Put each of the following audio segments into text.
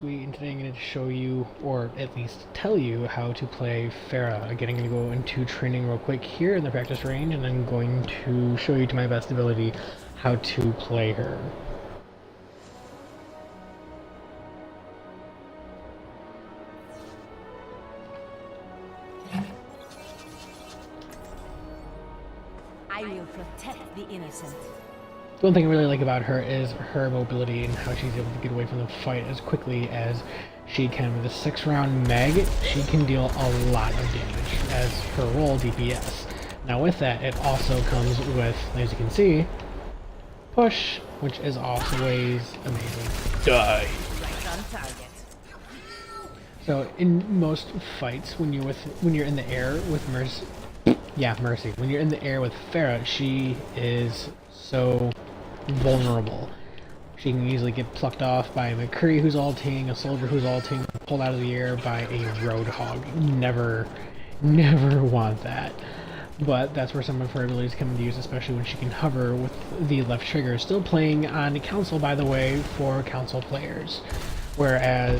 And today I'm going to show you, or at least tell you, how to play Pharah. Again, I'm going to go into training real quick here in the practice range, and I'm going to show you to my best ability how to play her. I will protect the innocent. The one thing I really like about her is her mobility and how she's able to get away from the fight as quickly as she can. With a 6-round mag, she can deal a lot of damage as her role DPS. Now with that, it also comes with, as you can see, push, which is always amazing. Die! Right on target. So in most fights, when you're in the air with Mercy, when you're in the air with Pharah, she is so vulnerable. She can easily get plucked off by a McCree who's ulting, a soldier who's ulting, pulled out of the air by a Roadhog. Never want that. But that's where some of her abilities come into use, especially when she can hover with the left trigger. Still playing on Council, by the way, for Council players, whereas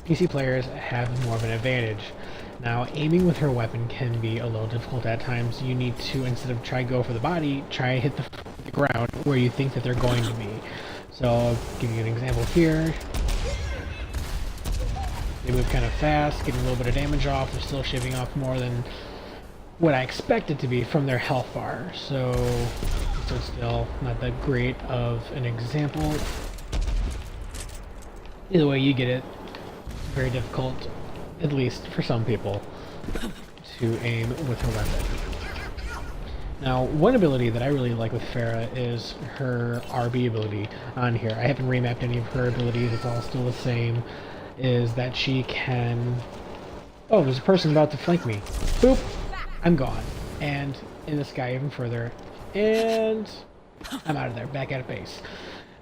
PC players have more of an advantage. Now, aiming with her weapon can be a little difficult at times. You need to, instead of try go for the body, try hit the ground where you think that they're going to be. So, I'll give you an example here. They move kind of fast, getting a little bit of damage off. They're still shaving off more than what I expect it to be from their health bar. So it's still not that great of an example. Either way you get it, it's very difficult, at least for some people, to aim with her weapon. Now, one ability that I really like with Pharah is her RB ability on here. I haven't remapped any of her abilities, it's all still the same, is that she can... Oh, there's a person about to flank me. Boop! I'm gone. And in the sky even further. And I'm out of there, back at base.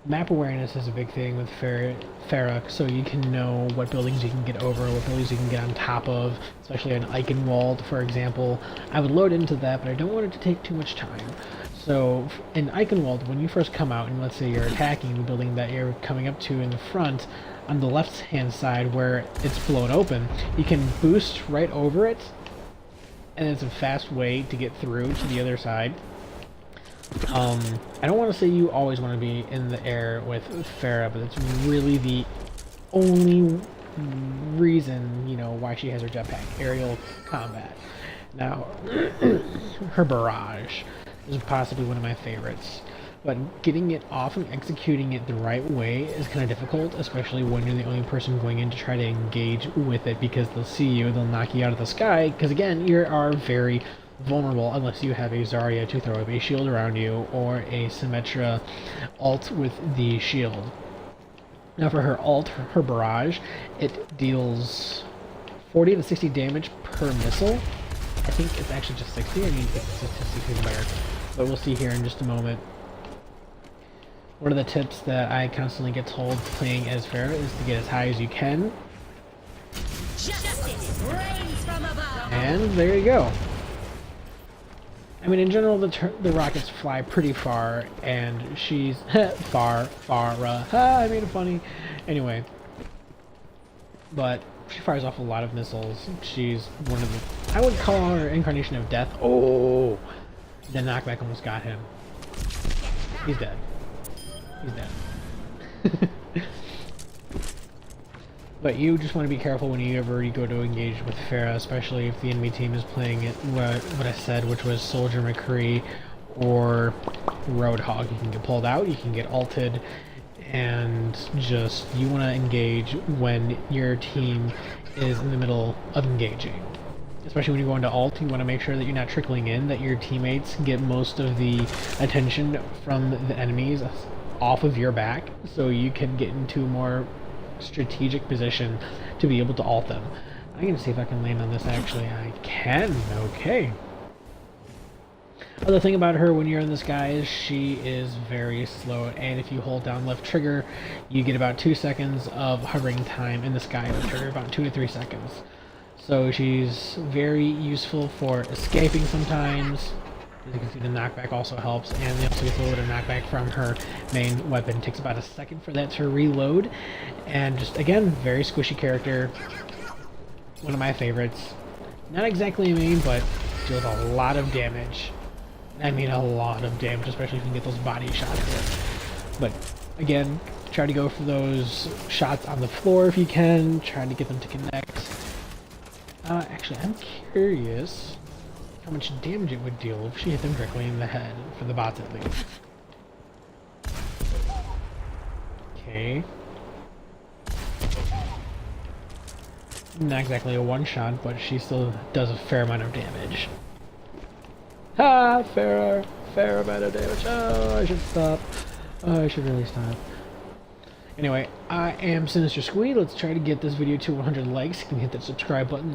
Map awareness is a big thing with Pharah, so you can know what buildings you can get over, what buildings you can get on top of, especially an Eichenwald, for example. I would load into that, but I don't want it to take too much time. So in Eichenwald, when you first come out, and let's say you're attacking the building that you're coming up to in the front, on the left-hand side where it's blown open, you can boost right over it, and it's a fast way to get through to the other side. I don't want to say you always want to be in the air with Pharah, but it's really the only reason, you know, why she has her jetpack, aerial combat. Now, her barrage is possibly one of my favorites, but getting it off and executing it the right way is kind of difficult, especially when you're the only person going in to try to engage with it, because they'll see you, they'll knock you out of the sky, because again, you are very vulnerable unless you have a Zarya to throw up a shield around you, or a Symmetra ult with the shield. Now for her ult, her barrage, it deals 40 to 60 damage per missile. I think it's actually just 60, I mean it's 60 better, but we'll see here in just a moment. One of the tips that I constantly get told playing as Pharah is to get as high as you can. And there you go. I mean, in general, the rockets fly pretty far, and she's Pharah. I made it funny. Anyway, but she fires off a lot of missiles. She's one of the, I would call her incarnation of death. Oh, the knockback almost got him. He's dead. He's dead. But you just want to be careful whenever you go to engage with Pharah, especially if the enemy team is playing it, what I said, which was Soldier McCree or Roadhog. You can get pulled out, you can get ulted, and just, you want to engage when your team is in the middle of engaging. Especially when you go into ult, you want to make sure that you're not trickling in, that your teammates get most of the attention from the enemies off of your back, so you can get into more strategic position to be able to ult them. I'm gonna see if I can land on this. Actually, I can. Okay. Other thing about her when you're in the sky is she is very slow, and if you hold down left trigger, you get about 2 seconds of hovering time in the sky with trigger, about 2 to 3 seconds. So she's very useful for escaping sometimes. As you can see, the knockback also helps, and they also get a little bit of knockback from her main weapon. It takes about a second for that to reload, and just, again, very squishy character. One of my favorites. Not exactly a main, but deals a lot of damage. I mean a lot of damage, especially if you can get those body shots in. But, again, try to go for those shots on the floor if you can. Try to get them to connect. Actually, I'm curious how much damage it would deal if she hit them directly in the head, for the bots at least. Okay. Not exactly a one-shot, but she still does a fair amount of damage. Ah, fair amount of damage. Oh, I should stop. Oh, I should really stop. Anyway, I am Synyster. Let's try to get this video to 100 likes. You can hit that subscribe button.